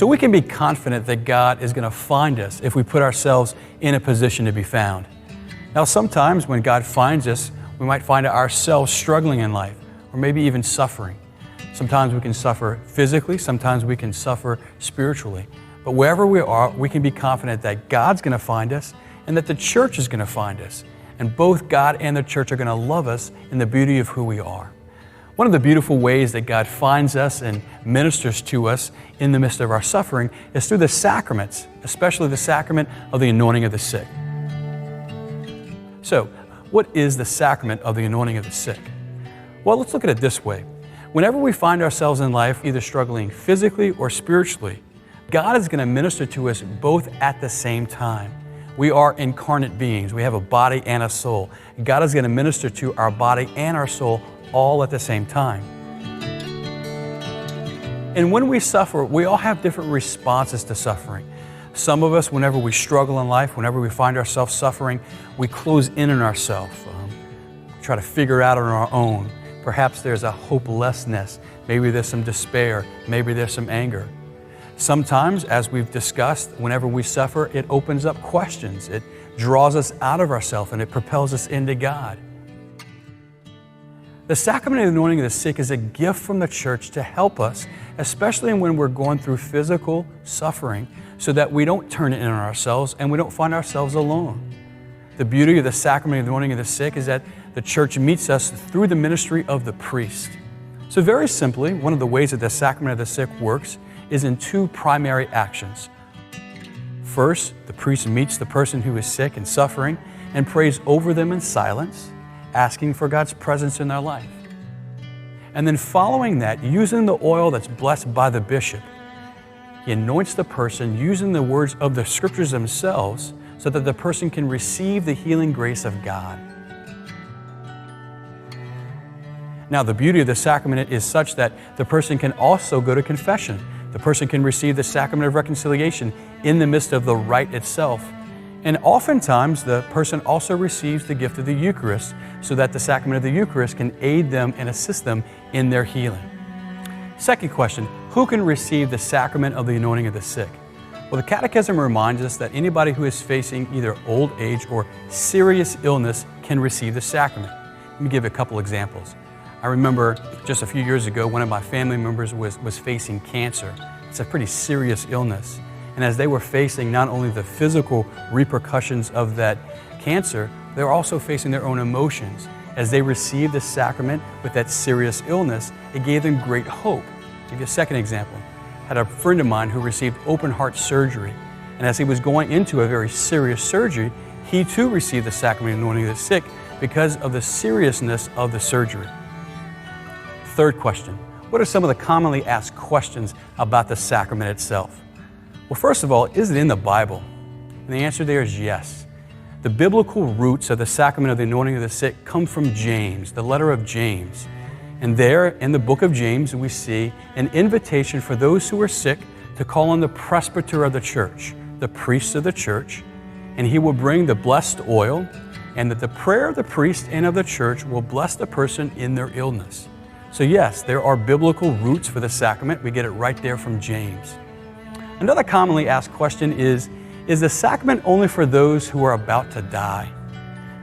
So we can be confident that God is going to find us if we put ourselves in a position to be found. Now, sometimes when God finds us, we might find ourselves struggling in life, or maybe even suffering. Sometimes we can suffer physically, sometimes we can suffer spiritually. But wherever we are, we can be confident that God's going to find us and that the church is going to find us. And both God and the church are going to love us in the beauty of who we are. One of the beautiful ways that God finds us and ministers to us in the midst of our suffering is through the sacraments, especially the sacrament of the anointing of the sick. So, what is the sacrament of the anointing of the sick? Well, let's look at it this way. Whenever we find ourselves in life either struggling physically or spiritually, God is going to minister to us both at the same time. We are incarnate beings. We have a body and a soul. God is going to minister to our body and our soul all at the same time. And when we suffer, we all have different responses to suffering. Some of us, whenever we struggle in life, whenever we find ourselves suffering, we close in on ourselves, try to figure it out on our own. Perhaps there's a hopelessness. Maybe there's some despair. Maybe there's some anger. Sometimes, as we've discussed, whenever we suffer, it opens up questions. It draws us out of ourselves and it propels us into God. The sacrament of the anointing of the sick is a gift from the church to help us, especially when we're going through physical suffering, so that we don't turn it in on ourselves and we don't find ourselves alone. The beauty of the sacrament of the anointing of the sick is that the church meets us through the ministry of the priest. So very simply, one of the ways that the sacrament of the sick works is in two primary actions. First, the priest meets the person who is sick and suffering and prays over them in silence, asking for God's presence in their life. And then following that, using the oil that's blessed by the bishop, he anoints the person using the words of the scriptures themselves so that the person can receive the healing grace of God. Now, the beauty of the sacrament is such that the person can also go to confession. The person can receive the sacrament of reconciliation in the midst of the rite itself. And oftentimes, the person also receives the gift of the Eucharist so that the sacrament of the Eucharist can aid them and assist them in their healing. Second question, who can receive the sacrament of the anointing of the sick? Well, the Catechism reminds us that anybody who is facing either old age or serious illness can receive the sacrament. Let me give you a couple examples. I remember just a few years ago, one of my family members was facing cancer. It's a pretty serious illness. And as they were facing not only the physical repercussions of that cancer, they were also facing their own emotions. As they received the sacrament with that serious illness, it gave them great hope. I'll give you a second example. I had a friend of mine who received open heart surgery. And as he was going into a very serious surgery, he too received the sacrament of anointing of the sick because of the seriousness of the surgery. Third question, what are some of the commonly asked questions about the sacrament itself? Well, first of all, is it in the Bible? And the answer there is yes. The biblical roots of the sacrament of the anointing of the sick come from James, the letter of James. And there in the book of James, we see an invitation for those who are sick to call on the presbyter of the church, the priest of the church, and he will bring the blessed oil, and that the prayer of the priest and of the church will bless the person in their illness. So yes, there are biblical roots for the sacrament. We get it right there from James. Another commonly asked question is the sacrament only for those who are about to die?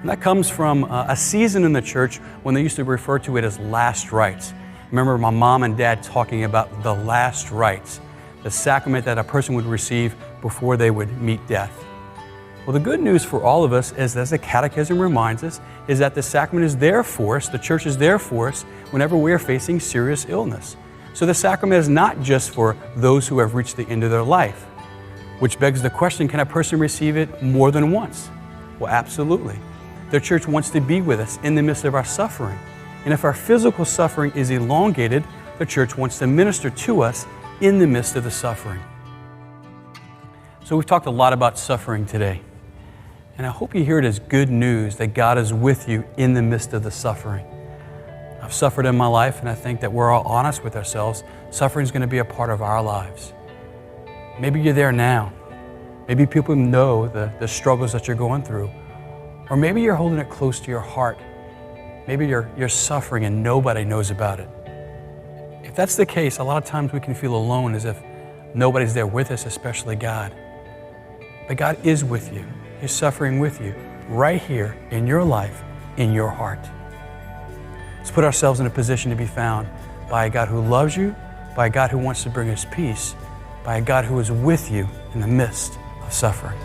And that comes from a season in the church when they used to refer to it as last rites. Remember my mom and dad talking about the last rites, the sacrament that a person would receive before they would meet death. Well, the good news for all of us is, as the Catechism reminds us, is that the sacrament is there for us, the church is there for us whenever we are facing serious illness. So the sacrament is not just for those who have reached the end of their life, which begs the question, can a person receive it more than once? Well, absolutely. The church wants to be with us in the midst of our suffering. And if our physical suffering is elongated, the church wants to minister to us in the midst of the suffering. So we've talked a lot about suffering today. And I hope you hear it as good news that God is with you in the midst of the suffering. I've suffered in my life, and I think that we're all honest with ourselves. Suffering is going to be a part of our lives. Maybe you're there now. Maybe people know the struggles that you're going through. Or maybe you're holding it close to your heart. Maybe you're suffering and nobody knows about it. If that's the case, a lot of times we can feel alone, as if Nobody's there with us, especially God. But God is with you. He's suffering with you right here in your life, in your heart. Let's put ourselves in a position to be found by a God who loves you, by a God who wants to bring us peace, by a God who is with you in the midst of suffering.